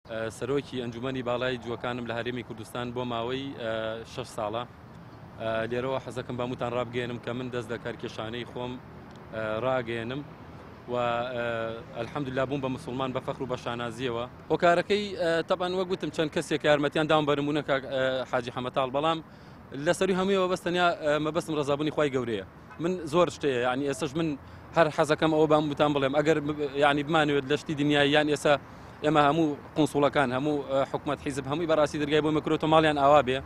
سەرۆکی ئەنجومەنی باڵای جووەکانم لە هەرێمی کوردستان بۆ ماوەی 6 ساڵە لێرەوە حەزەکەم بەموتان ڕابگەێنم کە من دەست دەکار کێشانەی خۆم ڕاگەێنم و الحەمدوللا بووم بە مسلمان بە فەخر و بە شانازیەوە هۆکارەکەی تەبەن وەک گوتم چەند کەسێک یارمەتیان داوم بەرمونە حاجی حەمەتاڵ بەڵام لەسەری هەموویەوە بەستەنیا مەبەستم ڕەزابوونی خوای گەورەیە من زۆر شتەیە یعنی ئێسش من هەر حەزەکەم ئەوە بامتان بڵێم ئەگەر یعنی بمانوێت لە شتی دنیای یان ئێستا ئێمە هەموو قونسوڵەکان هەموو حکومەت حیزب هەمووی بەڕاستی دەرگای بۆ مەکرۆتە ماڵیان ئاوا بێ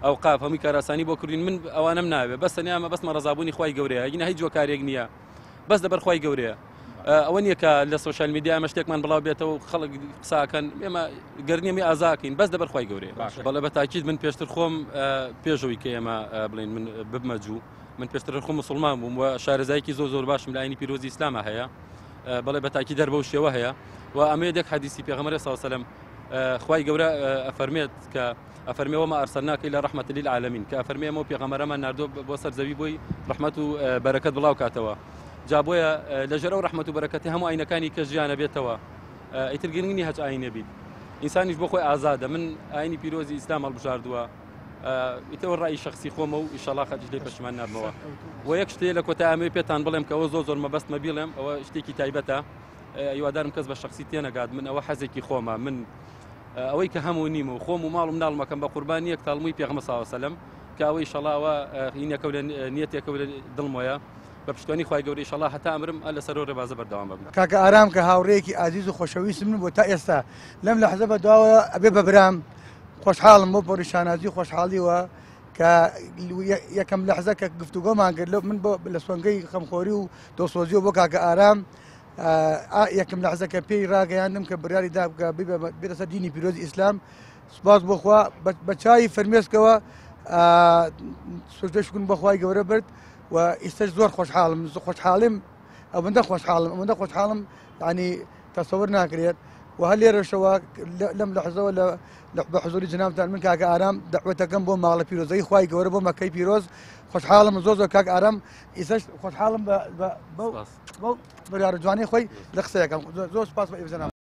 ئەو قاف هەمووی کاراسانی بۆ کردین من ئەوانم ناوێ بەستەنیا مەبەستمە ڕەزابوونی خوای گەورەیە هیچ هیچ جۆکارێک نییە بەس دەبەر خوای گەورەیە ئەوە نییە کە لە سوشال میدیا ئەمە شتێکمان بڵاو بێتەوە خەڵک قساکەن ئێمە گەرنیەمی ئازاکەین بەس دەبەر خوای گەورەیە بەڵێ بە تاکید من پێشتر خۆم پێشەوەی کە ئێمە بڵین من ببمە جوو من پێشتر خۆم مسلمان بووم و شارەزایەکی زۆر باشم لە ئاینی پیرۆزی ئیسلامە هەیە بەڵێ بە تاکید دەر بەو شێوە هەیە و ئەمە یەک حەدیسی پێغەمبەر صلی الله علیه و سلم خوای گەورە ئەفەرمێت کە ئەفەرمێ وما ئەرسەلناک ئیلا ڕەحمەتە للعالەمین کە ئەفەرمێ ئەمە پێغەمبەرەمان ناردووە بۆ سەر زەوی بۆی ڕەحمەت و بەرەکەت بڵاو کاتەوە جا بۆیە لەژێر ئەو ڕەحمەت و بەرەکەتی هەموو ئاینەکانی کە ژیانە بێتەوە ئیتر گرنگی هەچ ئاینە بیت ئینسانیش بۆ خۆی ئازادە من ئاینی پیرۆزی ئیسلام هەڵبژاردووە ئیتەوە ڕای شخصی خۆمە و ئیشەڵا خەجی لێ پەشمان نابمەوە و یەک شتێ لە کۆتای ئەمەوێ پێتان بڵێم کە ئەوە زۆر مەبەستمە بیڵێم ئەوە شتێکی تایبەتە هیوادارم کەس بە شخصی تێنەگات من ئەوە حەزێکی خۆمە من ئەوەی کە هەموو نیمە و خۆم و ماڵ و مناڵمەکەم بە قوربانی یەک تاڵمووی پێغەمبەر صلی الله علیه و سلم کە ئەوەی ئیشەڵاوە هینەکە و نیەتێکە لە دڵمۆیە بە پشتوانی خوای گەورەی ئیشەڵا هەتا ئەمرم لەسەر ڕێبازە بەردەوام ببم کاکە ئارام کە هاوڕێیەکی ئازیز و خۆشەویستم من بۆ تا ئێستا لەم لەحزە بەدواوە ئەبێ بەبرام خۆشحاڵم بۆ شانازی خۆشحاڵیوە کە یەکەم لەحزە کە گفتوگۆمان کرد من بۆ لە سوەنگەی خەمخۆری و دۆسۆزیەوە بۆ کاکە ئارام یەکەم لەحزە کە پێی ڕاگەیاندم کە بڕیاری دا بێتە سەر دینی پیرۆزی ئیسلام سوپاس بۆ خوا بە چای فەرمێسکەوە سوژدەشکن بە خوای گەورە برد و ئێستش زۆر خۆشحاڵم ئەوەندە خۆشحاڵم ینی تەسەوەر ناکرێت و هەر لێرەشەوە لەم لەحزەوە بە حزوری جنابتان من کاکە ئارام دەعوەتەکەم بۆ ماڵە پیرۆزەی خوای گەورە بۆ مەکەی پیرۆز خۆشحاڵم زۆر کاکە ئارام ئێستش خۆشحاڵم بە بەریارە جوانەی خۆی لە قسەیەکەم زۆر سوپاس بە ئێوە جەناب